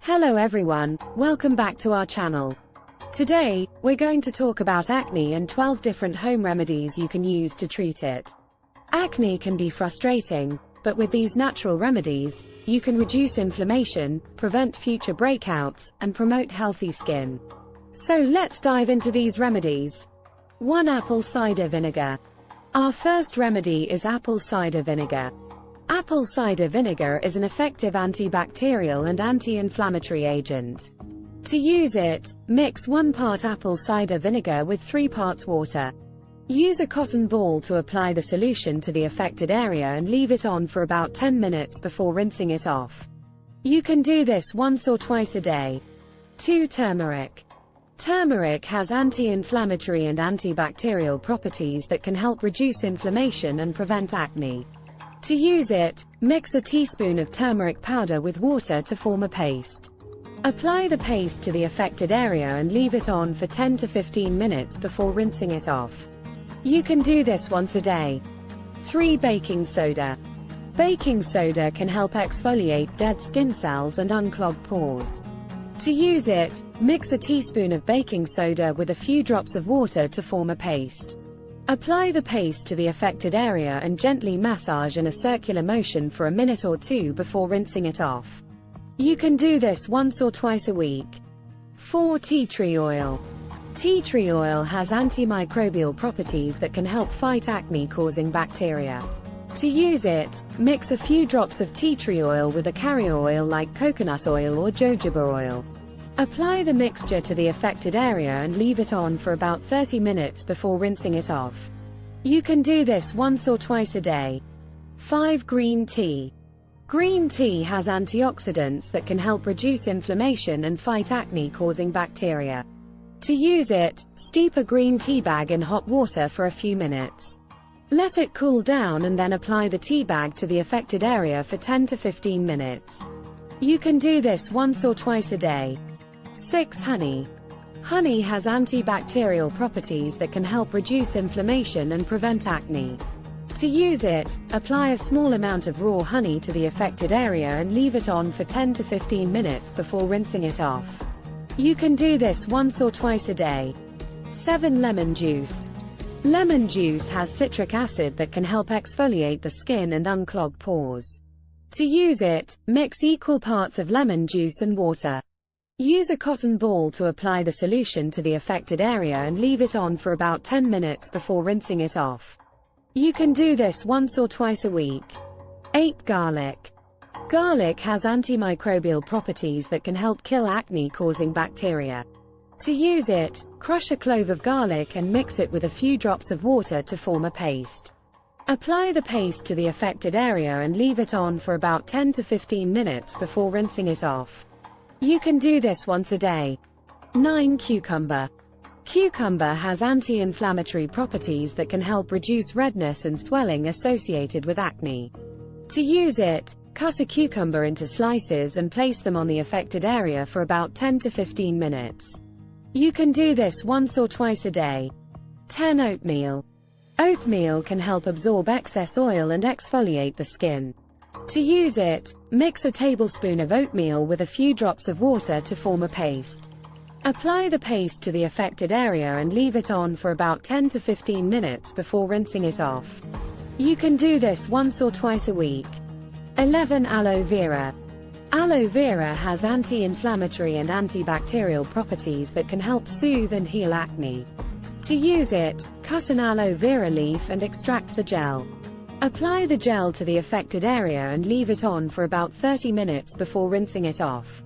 Hello everyone, welcome back to our channel. Today, we're going to talk about acne and 12 different home remedies you can use to treat it. Acne can be frustrating, but with these natural remedies, you can reduce inflammation, prevent future breakouts, and promote healthy skin. So let's dive into these remedies. 1. Apple cider vinegar. Our first remedy is apple cider vinegar. Apple cider vinegar is an effective antibacterial and anti-inflammatory agent. To use it, mix 1 part apple cider vinegar with 3 parts water. Use a cotton ball to apply the solution to the affected area and leave it on for about 10 minutes before rinsing it off. You can do this once or twice a day. 2. Turmeric. Turmeric has anti-inflammatory and antibacterial properties that can help reduce inflammation and prevent acne. To use it, mix a teaspoon of turmeric powder with water to form a paste. Apply the paste to the affected area and leave it on for 10 to 15 minutes before rinsing it off. You can do this once a day. 3. Baking soda. Baking soda can help exfoliate dead skin cells and unclog pores. To use it, mix a teaspoon of baking soda with a few drops of water to form a paste. Apply the paste to the affected area and gently massage in a circular motion for a minute or 2 before rinsing it off. You can do this once or twice a week. 4. Tea tree oil. Tea tree oil has antimicrobial properties that can help fight acne-causing bacteria. To use it, mix a few drops of tea tree oil with a carrier oil like coconut oil or jojoba oil. Apply the mixture to the affected area and leave it on for about 30 minutes before rinsing it off. You can do this once or twice a day. 5. Green tea. Green tea has antioxidants that can help reduce inflammation and fight acne-causing bacteria. To use it, steep a green tea bag in hot water for a few minutes. Let it cool down and then apply the tea bag to the affected area for 10 to 15 minutes. You can do this once or twice a day. 6. Honey. Honey has antibacterial properties that can help reduce inflammation and prevent acne. To use it, apply a small amount of raw honey to the affected area and leave it on for 10 to 15 minutes before rinsing it off. You can do this once or twice a day. 7. Lemon juice. Lemon juice has citric acid that can help exfoliate the skin and unclog pores. To use it, mix equal parts of lemon juice and water. Use a cotton ball to apply the solution to the affected area and leave it on for about 10 minutes before rinsing it off. You can do this once or twice a week. 8. Garlic. Garlic has antimicrobial properties that can help kill acne-causing bacteria. To use it, crush a clove of garlic and mix it with a few drops of water to form a paste. Apply the paste to the affected area and leave it on for about 10 to 15 minutes before rinsing it off. You can do this once a day. 9. Cucumber. Cucumber has anti-inflammatory properties that can help reduce redness and swelling associated with acne. To use it, cut a cucumber into slices and place them on the affected area for about 10 to 15 minutes. You can do this once or twice a day. 10. Oatmeal. Oatmeal can help absorb excess oil and exfoliate the skin. To use it, mix a tablespoon of oatmeal with a few drops of water to form a paste. Apply the paste to the affected area and leave it on for about 10 to 15 minutes before rinsing it off. You can do this once or twice a week. 11. Aloe vera. Aloe vera has anti-inflammatory and antibacterial properties that can help soothe and heal acne. To use it, cut an aloe vera leaf and extract the gel. Apply the gel to the affected area and leave it on for about 30 minutes before rinsing it off.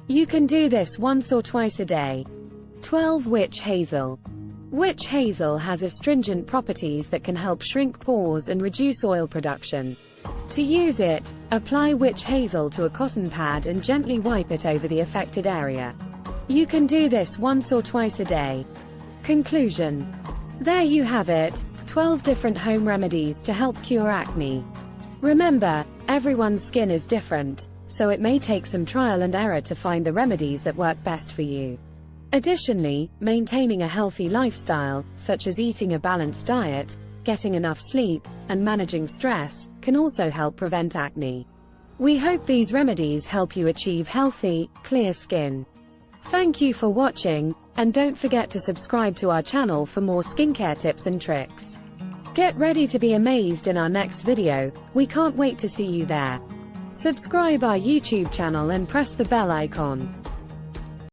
You can do this once or twice a day. 12. Witch hazel. Witch hazel has astringent properties that can help shrink pores and reduce oil production. To use it, apply witch hazel to a cotton pad and gently wipe it over the affected area. You can do this once or twice a day. Conclusion. There you have it, 12 different home remedies to help cure acne. Remember, everyone's skin is different, so it may take some trial and error to find the remedies that work best for you. Additionally, maintaining a healthy lifestyle, such as eating a balanced diet, getting enough sleep, and managing stress, can also help prevent acne. We hope these remedies help you achieve healthy, clear skin. Thank you for watching, and don't forget to subscribe to our channel for more skincare tips and tricks. Get ready to be amazed in our next video. We can't wait to see you there. Subscribe our YouTube channel and press the bell icon.